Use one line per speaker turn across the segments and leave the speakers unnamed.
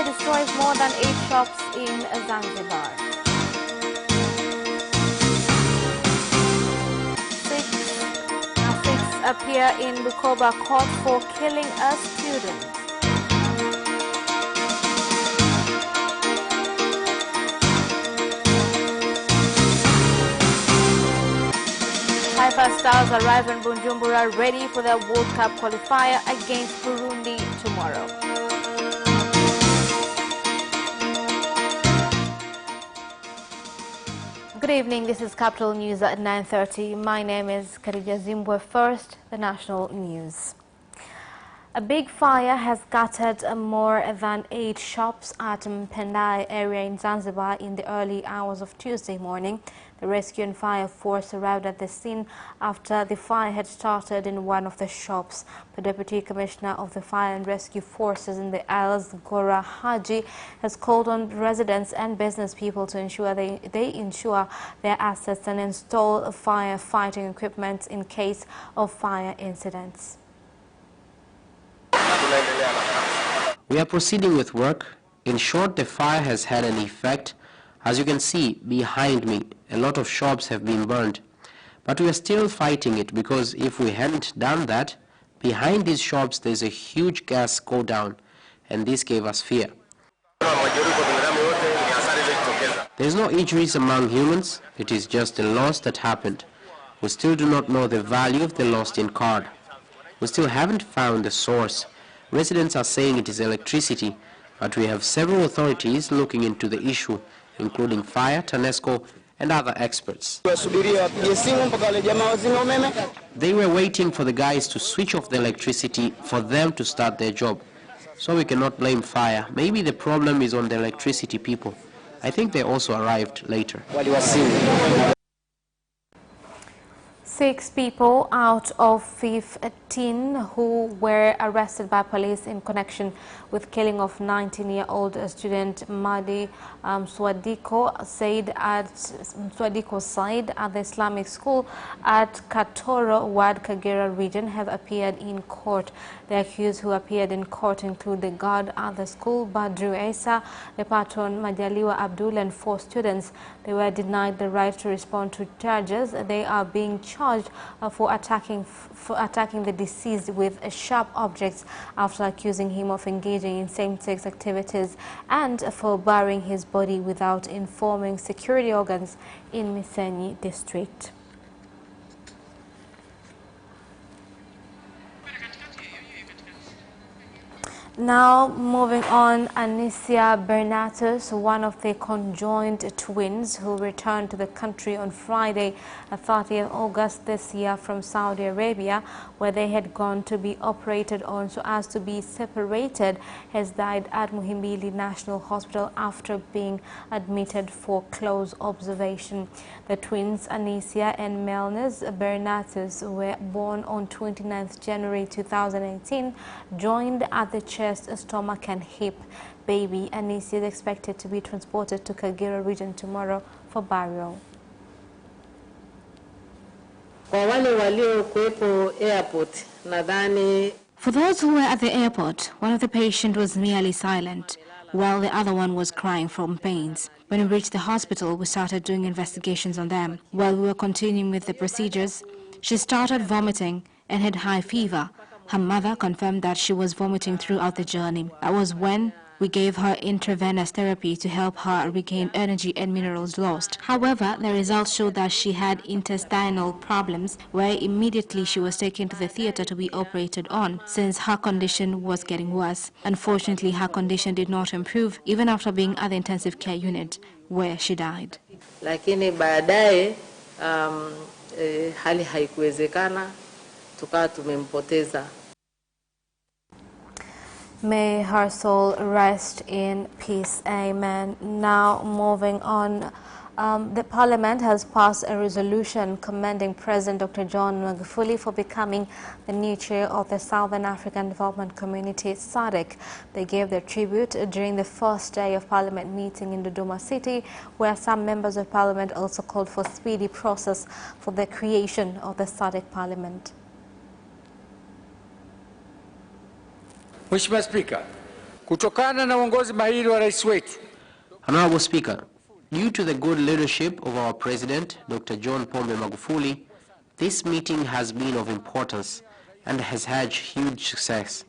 destroys more than 8 shops in Zanzibar. Six appear in Bukoba court for killing a student. Taifa Stars arrive in Bujumbura ready for their World Cup qualifier against Burundi tomorrow. Good evening, this is Capital News at 9:30. My name is Khadija Zimbwe. First, the national news. A big fire has gutted more than 8 shops at Mpendai area in Zanzibar in the early hours of Tuesday morning. The rescue and fire force arrived at the scene after the fire had started in one of the shops. The Deputy Commissioner of the Fire and Rescue Forces in the Isles, Gora Haji, has called on residents and business people to ensure they insure their assets and install firefighting equipment in case of fire incidents.
We are proceeding with work. In short, the fire has had an effect. As you can see behind me, a lot of shops have been burned. But we are still fighting it because if we hadn't done that, behind these shops there's a huge gas go down, and this gave us fear. There's no injuries among humans, it is just a loss that happened. We still do not know the value of the lost in card. We still haven't found the source. Residents are saying it is electricity, but we have several authorities looking into the issue, including fire, TANESCO, and other experts. They were waiting for the guys to switch off the electricity for them to start their job. So we cannot blame fire. Maybe the problem is on the electricity people. I think they also arrived later.
6 people out of 15 who were arrested by police in connection with killing of 19-year-old student Mahdi Swadiko Said at the Islamic school at Katoro, Ward Kagera region have appeared in court. The accused who appeared in court include the guard at the school, Badru Esa, the patron Majaliwa Abdul, and 4 students. They were denied the right to respond to charges. They are being charged for attacking the deceased with sharp objects after accusing him of engaging in same-sex activities and for burying his body without informing security organs in Misenyi district. Now moving on, Anicia Bernatus, one of the conjoined twins who returned to the country on Friday, 30th August this year from Saudi Arabia, where they had gone to be operated on so as to be separated, has died at Muhimbili National Hospital after being admitted for close observation. The twins, Anicia and Melners Bernatus, were born on 29th January 2018, joined at the chest, stomach and hip. Baby Anicia is expected to be transported to Kagera region tomorrow for burial.
For
those who were at the airport, one of the patients was merely silent, while the other one was crying from pains. When we reached the hospital, we started doing investigations on them. While we were continuing with the procedures, she started vomiting and had high fever. Her mother confirmed that she was vomiting throughout the journey. That was when we gave her intravenous therapy to help her regain energy and minerals lost. However, the results showed that she had intestinal problems, where immediately she was taken to the theater to be operated on, since her condition was getting worse. Unfortunately, her condition did not improve even after being at the intensive care unit, where she died.
Lakini baadaye hali haikuwezekana, tukawa tumempoteza.
May her soul rest in peace. Amen. Now moving on, the Parliament has passed a resolution commending President Dr. John Magufuli for becoming the new chair of the Southern African Development Community, SADC. They gave their tribute during the first day of Parliament meeting in Dodoma City, where some members of Parliament also called for speedy process for the creation of the SADC Parliament.
Mheshimiwa Spika, Kutokana na uongozi mahiri wa rais wetu.
Honorable Speaker, due to the good leadership of our President, Dr. John Pombe Magufuli, this meeting has been of importance and has had huge success.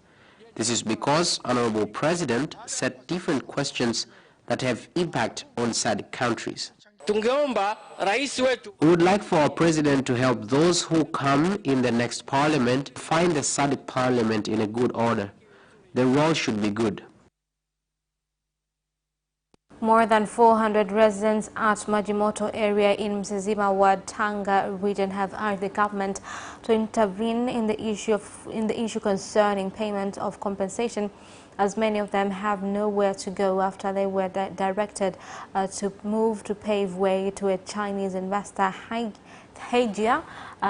This is because Honorable President set different questions that have impact on SADC countries.
Tungeomba rais wetu.
We would like for our President to help those who come in the next parliament find the SADC parliament in a good order. The role should be good.
More than 400 residents at Majimoto area in Mzizima Ward, Tanga region have urged the government to intervene in the issue concerning payment of compensation, as many of them have nowhere to go after they were directed to move to pave way to a Chinese investor, Haijia,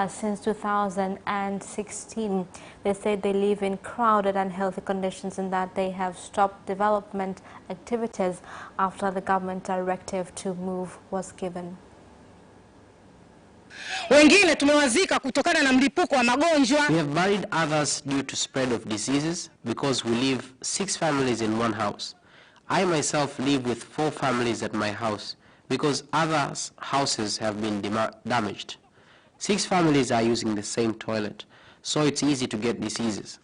since 2016. They said they live in crowded and unhealthy conditions and that they have stopped development activities after the government directive to move was given.
Wengine tumewazika kutokana na mlipuko wa magonjwa.
We have buried others due to spread of diseases because we live 6 families in one house. I myself live with 4 families at my house because others' houses have been damaged. 6 families are using the same toilet, so it's easy to get diseases.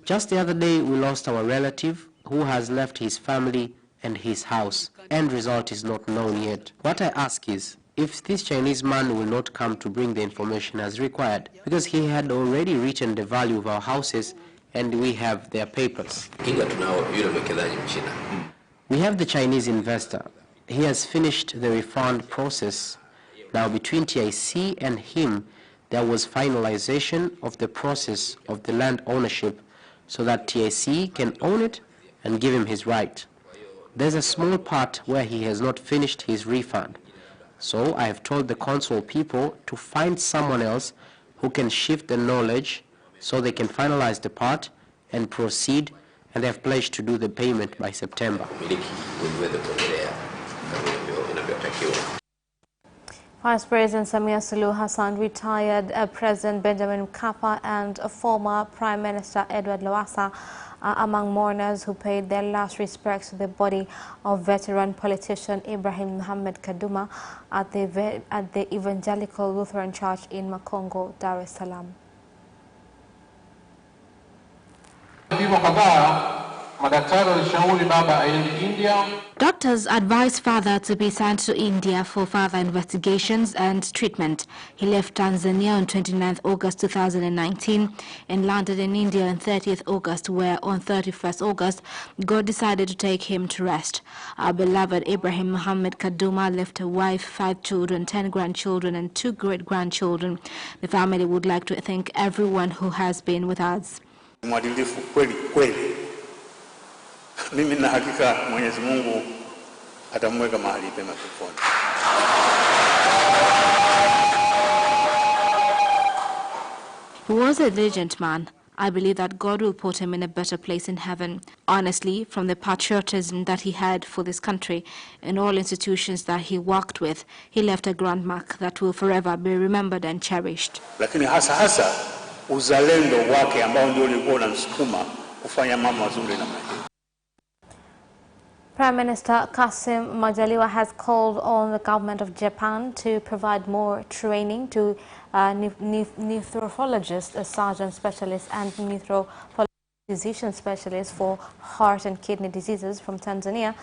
Just the other day, we lost our relative who has left his family and his house. End result is not known yet. What I ask is, if this Chinese man will not come to bring the information as required, because he had already written the value of our houses and we have their papers. We have the Chinese investor. He has finished the refund process. Now between TIC and him, there was finalization of the process of the land ownership so that TIC can own it and give him his right. There's a small part where he has not finished his refund. So I have told the council people to find someone else who can shift the knowledge so they can finalize the part and proceed, and they have pledged to do the payment by September.
Vice President Samia Suluhu Hassan, retired President Benjamin Mkapa and former Prime Minister Edward Lowassa are among mourners who paid their last respects to the body of veteran politician Ibrahim Muhammad Kaduma at the Evangelical Lutheran Church in Makongo, Dar es Salaam.
Doctors advised father to be sent to India for further investigations and treatment. He left Tanzania on 29th August 2019 and landed in India on 30th August, where on 31st August, God decided to take him to rest. Our beloved Ibrahim Muhammad Kaduma left a wife, 5 children, 10 grandchildren, and 2 great-grandchildren. The family would like to thank everyone who has been with us.
Mimi na hakika Mwenyezi Mungu atamweka mahali pema peponi.
He was a diligent man. I believe that God will put him in a better place in heaven. Honestly, from the patriotism that he had for this country and all institutions that he worked with, he left a grand mark that will forever be remembered and cherished.
Lakini hasa uzalendo wake ambao ndio ulikuwa unamsukuma kufanya mambo mazuri na mazuri.
Prime Minister Kassim Majaliwa has called on the government of Japan to provide more training to nephrologists, surgeon specialists, and physician specialists for heart and kidney diseases from Tanzania.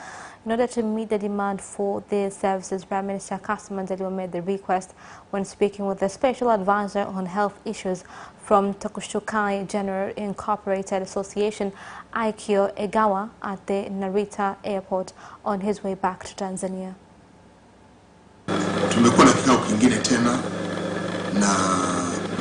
In order to meet the demand for these services, Prime Minister Kassim Majaliwa made the request when speaking with the Special Advisor on Health Issues from Tokushukai General Incorporated Association, Aikyo Egawa, at the Narita Airport on his way back to Tanzania.
Tumekuwa na kikao kingine tena na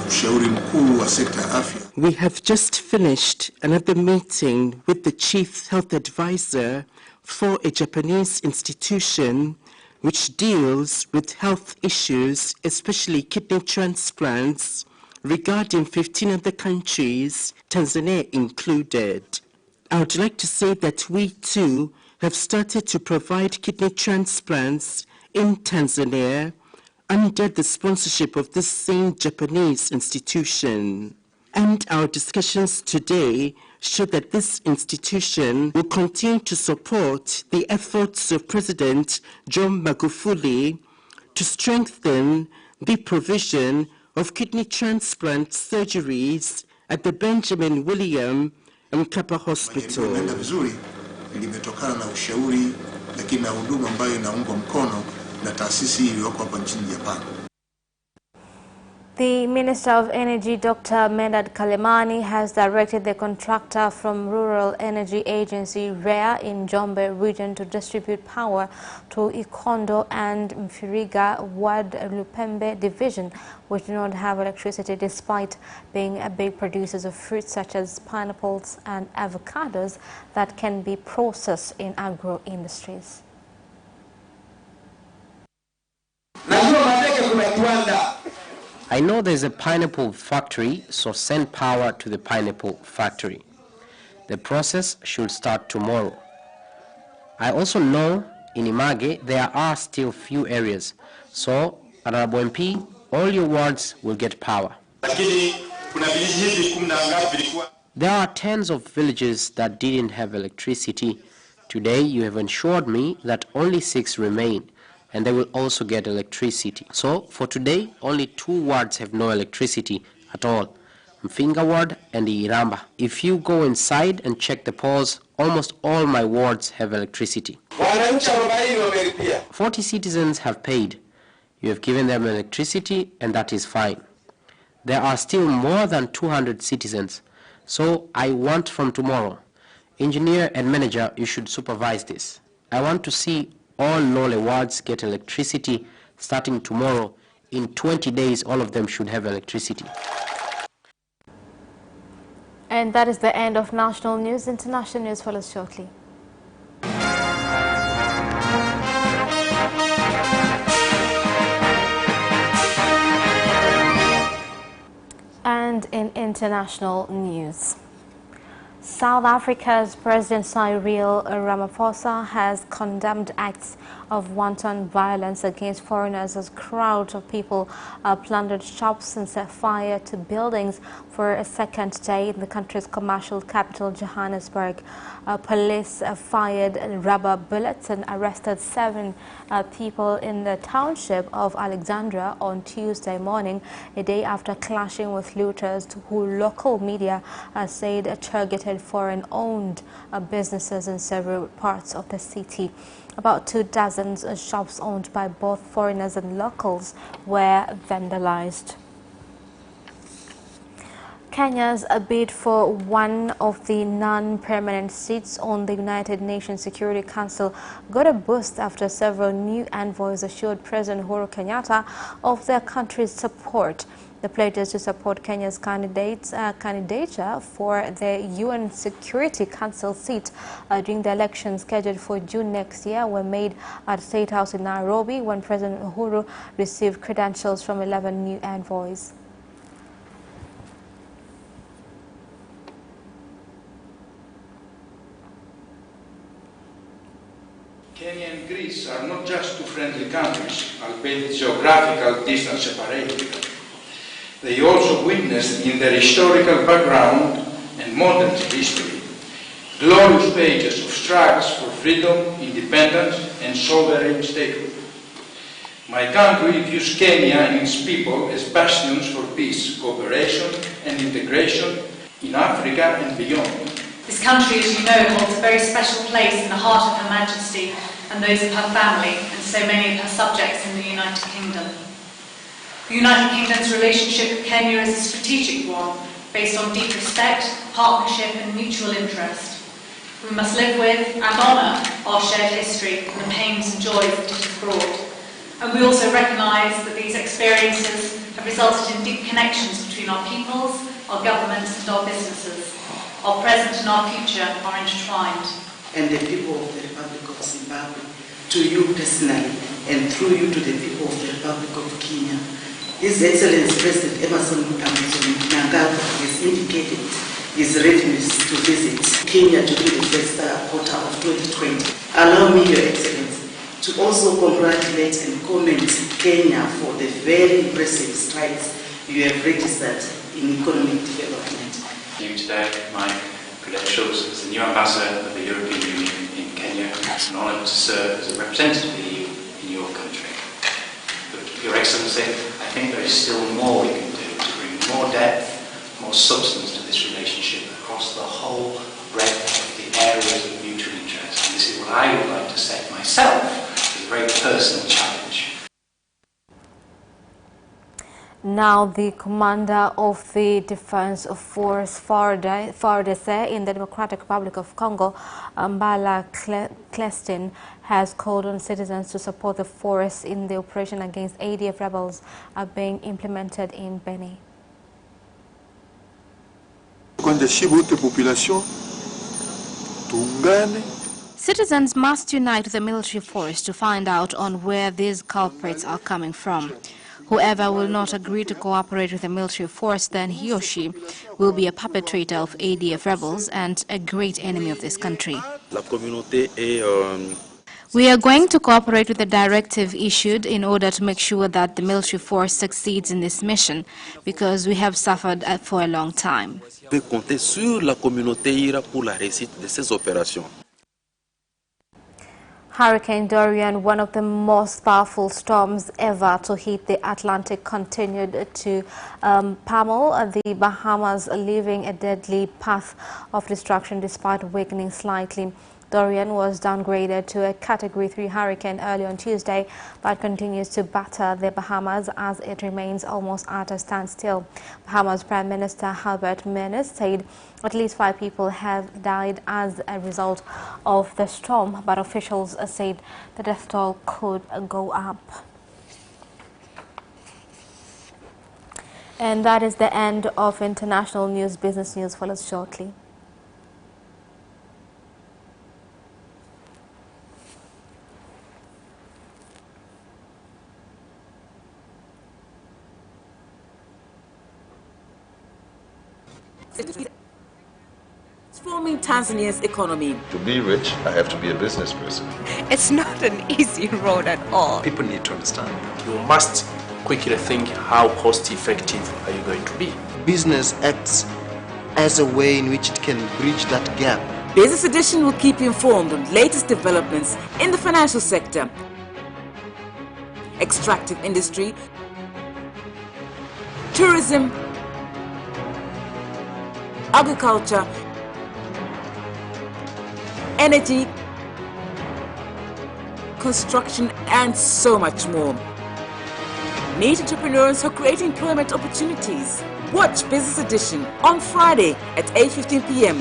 mshauri mkuu wa sekta ya afya.
We have just finished another meeting with the Chief Health Advisor for a Japanese institution which deals with health issues, especially kidney transplants, regarding 15 other countries, Tanzania included. I would like to say that we too have started to provide kidney transplants in Tanzania under the sponsorship of this same Japanese institution. And our discussions today show that this institution will continue to support the efforts of President John Magufuli to strengthen the provision of kidney transplant surgeries at the Benjamin William Mkapa Hospital.
Limeenda vizuri, limetokana na ushauri lakini na huduma ambayo inaungwa mkono na taasisi iliyoko hapa nchini Japan.
The Minister of Energy, Dr. Medad Kalemani, has directed the contractor from Rural Energy Agency, REA, in Jombe region to distribute power to Ikondo and Mfiriga Ward Lupembe division, which do not have electricity despite being big producers of fruits such as pineapples and avocados that can be processed in agro-industries.
I know there's a pineapple factory, so send power to the pineapple factory. The process should start tomorrow. I also know in Image there are still few areas, so Honorable MP, all your wards will get power. There are tens of villages that didn't have electricity. Today you have assured me that only 6 remain, and they will also get electricity. So for today, only 2 wards have no electricity at all, Mfinga ward and Iramba. If you go inside and check the polls, almost all my wards have electricity. 40 citizens have paid. You have given them electricity, and that is fine. There are still more than 200 citizens, so I want from tomorrow, engineer and manager, you should supervise this. I want to see all Lole wards get electricity starting tomorrow. In 20 days, all of them should have electricity.
And that is the end of national news. International news follows shortly. And in international news, South Africa's President Cyril Ramaphosa has condemned acts of wanton violence against foreigners as crowds of people plundered shops and set fire to buildings for a second day in the country's commercial capital, Johannesburg. Police fired rubber bullets and arrested 7 people in the township of Alexandra on Tuesday morning, a day after clashing with looters who local media said targeted foreign-owned businesses in several parts of the city. About 24 shops owned by both foreigners and locals were vandalized. Kenya's bid for one of the non-permanent seats on the United Nations Security Council got a boost after several new envoys assured President Uhuru Kenyatta of their country's support. The pledges to support Kenya's candidature for the UN Security Council seat during the elections scheduled for June next year were made at State House in Nairobi when President Uhuru received credentials from 11 new envoys.
Kenya and Greece are not just 2 friendly countries, albeit geographical distance separated. They also witnessed in their historical background and modern history glorious pages of struggles for freedom, independence, and sovereign statehood. My country views Kenya and its people as bastions for peace, cooperation, and integration in Africa and beyond.
This country, as you know, holds a very special place in the heart of Her Majesty and those of her family and so many of her subjects in the United Kingdom. The United Kingdom's relationship with Kenya is a strategic one, based on deep respect, partnership and mutual interest. We must live with and honour our shared history and the pains and joys that it has brought. And we also recognise that these experiences have resulted in deep connections between our peoples, our governments and our businesses. Our present and our future are intertwined.
And the people of the Republic of Zimbabwe, to you personally, and through you to the people of the Republic of Kenya. His Excellency President Emerson Mnangagwa has indicated his readiness to visit Kenya during the first quarter of 2020. Allow me, Your Excellency, to also congratulate and commend Kenya for the very impressive strides you have registered in in economic development.
You today, my credentials as the new ambassador of the European Union in Kenya. It's an honour to serve as a representative of the EU in your country. But, Your Excellency, I think there is still more we can do to bring more depth, more substance to this relationship across the whole breadth of the areas of mutual interest. And this is what I would like to set myself as a very personal challenge.
Now, the commander of the Defense Force FARDC in the Democratic Republic of Congo, Mbala Clestin, has called on citizens to support the force in the operation against ADF rebels being implemented in Beni.
Citizens must unite with the military force to find out on where these culprits are coming from. Whoever will not agree to cooperate with the military force, then he or she will be a perpetrator of ADF rebels and a great enemy of this country. We are going to cooperate with the directive issued in order to make sure that the military force succeeds in this mission, because we have suffered for a long time.
Hurricane Dorian, one of the most powerful storms ever to hit the Atlantic, continued to pummel the Bahamas, leaving a deadly path of destruction despite weakening slightly. Dorian was downgraded to a Category 3 hurricane early on Tuesday, but continues to batter the Bahamas as it remains almost at a standstill. Bahamas Prime Minister Albert Menes said at least 5 people have died as a result of the storm, but officials said the death toll could go up. And that is the end of international news. Business news follows shortly.
Transforming Tanzania's economy.
To be rich, I have to be a business person.
It's not an easy road at all.
People need to understand. You must quickly think, how cost effective are you going to be?
Business acts as a way in which it can bridge that gap.
Business Edition will keep you informed on latest developments in the financial sector, extractive industry, tourism, agriculture, energy, construction, and so much more. Meet entrepreneurs who create employment opportunities. Watch Business Edition on Friday at 8:15 p.m.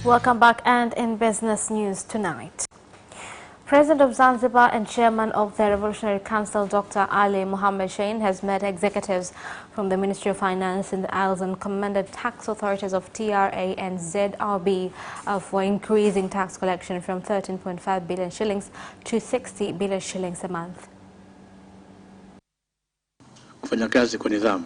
Welcome back, and in business news tonight. President of Zanzibar and Chairman of the Revolutionary Council, Dr. Ali Mohammed Shein, has met executives from the Ministry of Finance in the Isles and commended tax authorities of TRA and ZRB for increasing tax collection from 13.5 billion shillings to 60 billion shillings a month.
Kufanya kazi kwa nidhamu.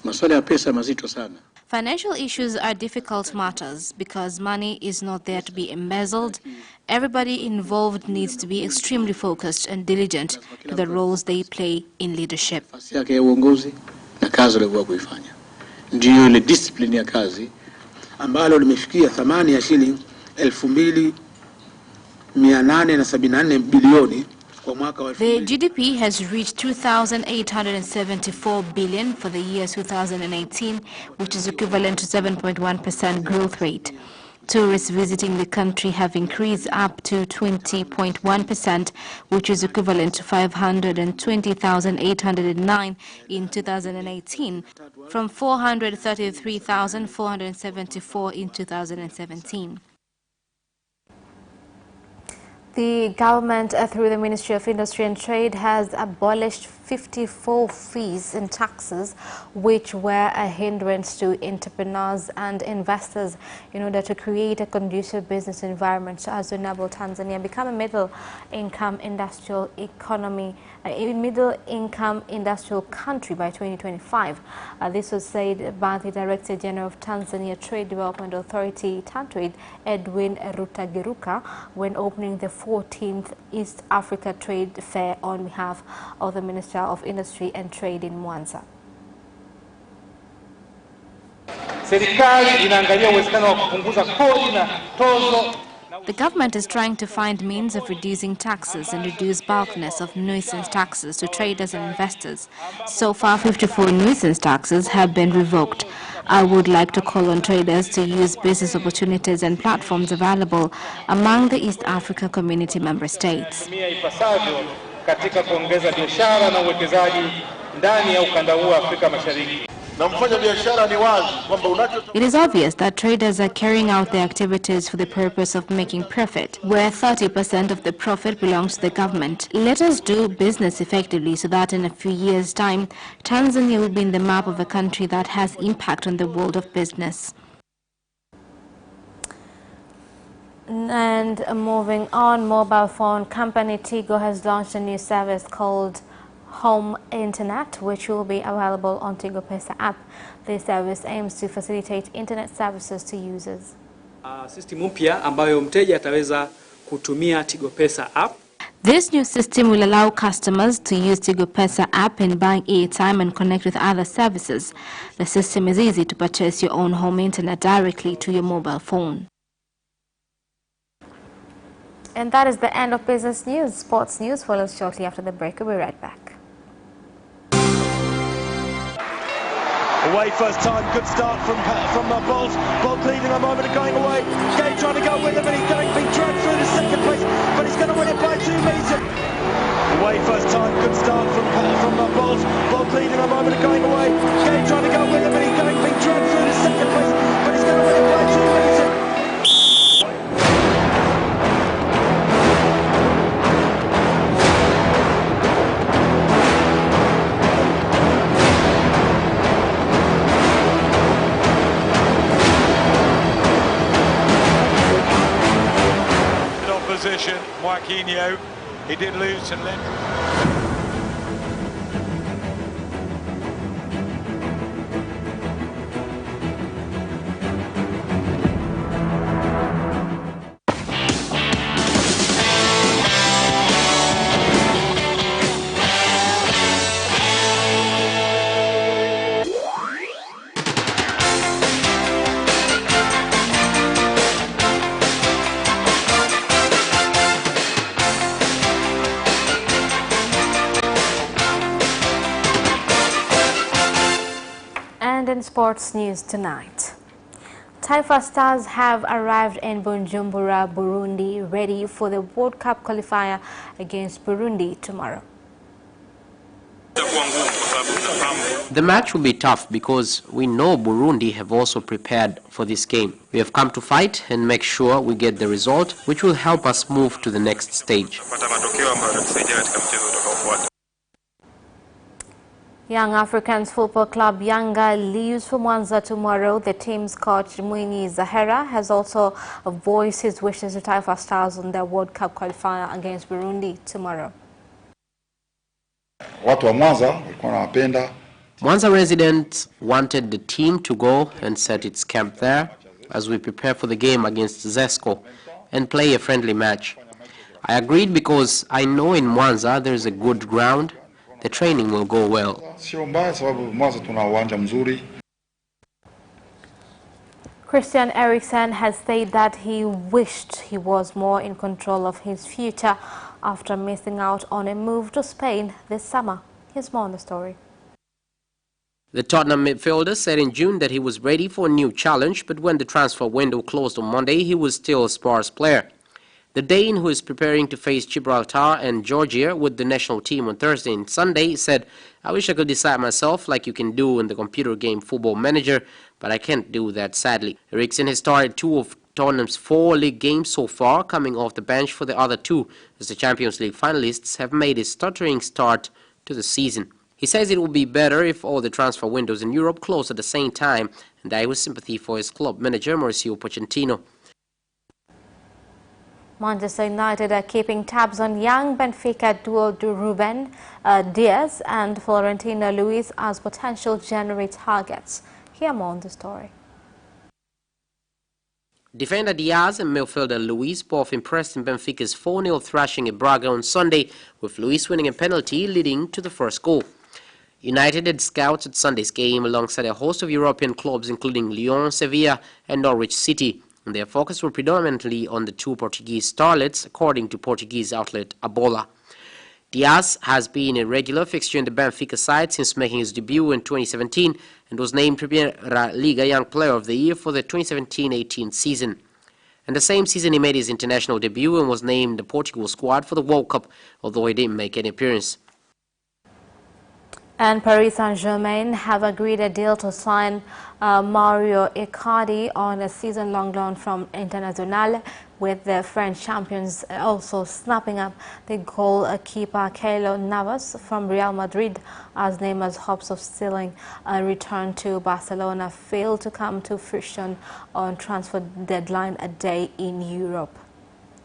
Masuala ya pesa mazito sana.
Financial issues are difficult matters because money is not there to be embezzled. Everybody involved needs to be extremely focused and diligent to the roles they play in leadership.
Nafasi yake ya uongozi na kazi aliyokuwa kuifanya. Ndiyo ile discipline ya kazi ambalo limefikia thamani ya shilingi 2,874 bilioni.
The GDP has reached 2,874 billion for the year 2018, which is equivalent to 7.1% growth rate. Tourists visiting the country have increased up to 20.1%, which is equivalent to 520,809 in 2018, from 433,474 in 2017.
The government, through the Ministry of Industry and Trade, has abolished 54 fees and taxes which were a hindrance to entrepreneurs and investors in order to create a conducive business environment as to enable Tanzania become a middle-income industrial economy, a middle-income industrial country by 2025. This was said by the Director General of Tanzania Trade Development Authority, TanTrade, Edwin Rutagiruka, when opening the 14th East Africa Trade Fair on behalf of the Minister of Industry and Trade in Mwanza.
The government is trying to find means of reducing taxes and reduce bulkiness of nuisance taxes to traders and investors. So far, 54 nuisance taxes have been revoked. I would like to call on traders to use business opportunities and platforms available among the East Africa Community member states. It is obvious that traders are carrying out their activities for the purpose of making profit, where 30% of the profit belongs to the government. Let us do business effectively so that in a few years' time, Tanzania will be in the map of a country that has impact on the world of business.
And moving on, mobile phone company Tigo has launched a new service called Home Internet, which will be available on Tigo Pesa app. This service aims to facilitate internet services to users.
System mpya ambayo mteja ataweza kutumia Tigo Pesa app.
This new system will allow customers to use Tigo Pesa app in buying airtime and connect with other services. The system is easy to purchase your own home internet directly to your mobile phone.
And that is the end of business news. Sports news follows shortly after the break. We'll be right back.
Away first time, good start from Bolt. Bolt leading a moment of going away. Gay trying to go with him, and he's going to be dragged through to second place, but he's going to win it by 2 meters. Away first time, good start from Bolt. Bolt leading a moment of going away. Gay trying to go with him, and he's going to be dragged through to second place, but he's going to win it by 2 meters. Position, Joaquinho, he did lose to Lynn.
In sports news tonight, Taifa Stars have arrived in Bujumbura, Burundi, ready for the World Cup qualifier against Burundi tomorrow.
The match will be tough because we know Burundi have also prepared for this game. We have come to fight and make sure we get the result, which will help us move to the next stage.
Young Africans Football Club Yanga leaves for Mwanza tomorrow. The team's coach Mwinyi Zahera has also voiced his wishes to Taifa Stars on their World Cup qualifier against Burundi tomorrow.
Mwanza residents wanted the team to go and set its camp there as we prepare for the game against Zesco and play a friendly match. I agreed because I know in Mwanza there is a good ground. The training will go well.
Christian Eriksen has said that he wished he was more in control of his future after missing out on a move to Spain this summer. Here's more on the story.
The Tottenham midfielder said in June that he was ready for a new challenge, but when the transfer window closed on Monday, he was still a sparse player. The Dane, who is preparing to face Gibraltar and Georgia with the national team on Thursday and Sunday, said, "I wish I could decide myself like you can do in the computer game Football Manager, but I can't do that sadly." Eriksen has started 2 of Tottenham's 4 league games so far, coming off the bench for the other 2, as the Champions League finalists have made a stuttering start to the season. He says it would be better if all the transfer windows in Europe closed at the same time, and that was sympathy for his club manager Mauricio Pochettino.
Manchester United are keeping tabs on young Benfica duo Ruben Diaz and Florentino Luis as potential January targets. Hear more on the story.
Defender Diaz and midfielder Luis both impressed in Benfica's 4-0 thrashing at Braga on Sunday, with Luis winning a penalty leading to the first goal. United had scouts at Sunday's game alongside a host of European clubs including Lyon, Sevilla and Norwich City. And their focus were predominantly on the two Portuguese starlets, according to Portuguese outlet A Bola. Diaz has been a regular fixture in the Benfica side since making his debut in 2017 and was named Primeira Liga Young Player of the Year for the 2017-18 season. And the same season he made his international debut and was named the Portugal squad for the World Cup, although he didn't make any appearance.
And Paris Saint-Germain have agreed a deal to sign Mario Icardi on a season-long loan from Internazionale, with the French champions also snapping up the goalkeeper Keylor Navas from Real Madrid, as Neymar's hopes of stealing a return to Barcelona failed to come to fruition on transfer deadline day in Europe.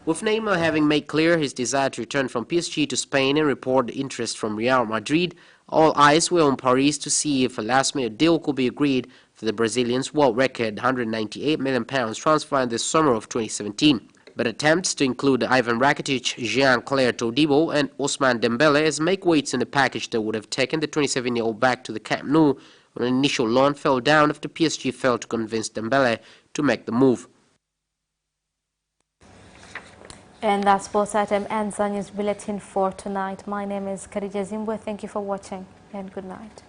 With Neymar having made clear his desire to return from PSG to Spain and report interest from Real Madrid, all eyes were on Paris to see if a last-minute deal could be agreed for the Brazilian's world record £198 million transfer in the summer of 2017. But attempts to include Ivan Rakitic, Jean-Claire Todibo and Ousmane Dembele as make-weights in the package that would have taken the 27-year-old back to the Camp Nou on an initial loan fell down after PSG failed to convince Dembele to make the move.
And that sports item ends our news bulletin for tonight. My name is Khadija Zimbwe. Thank you for watching and good night.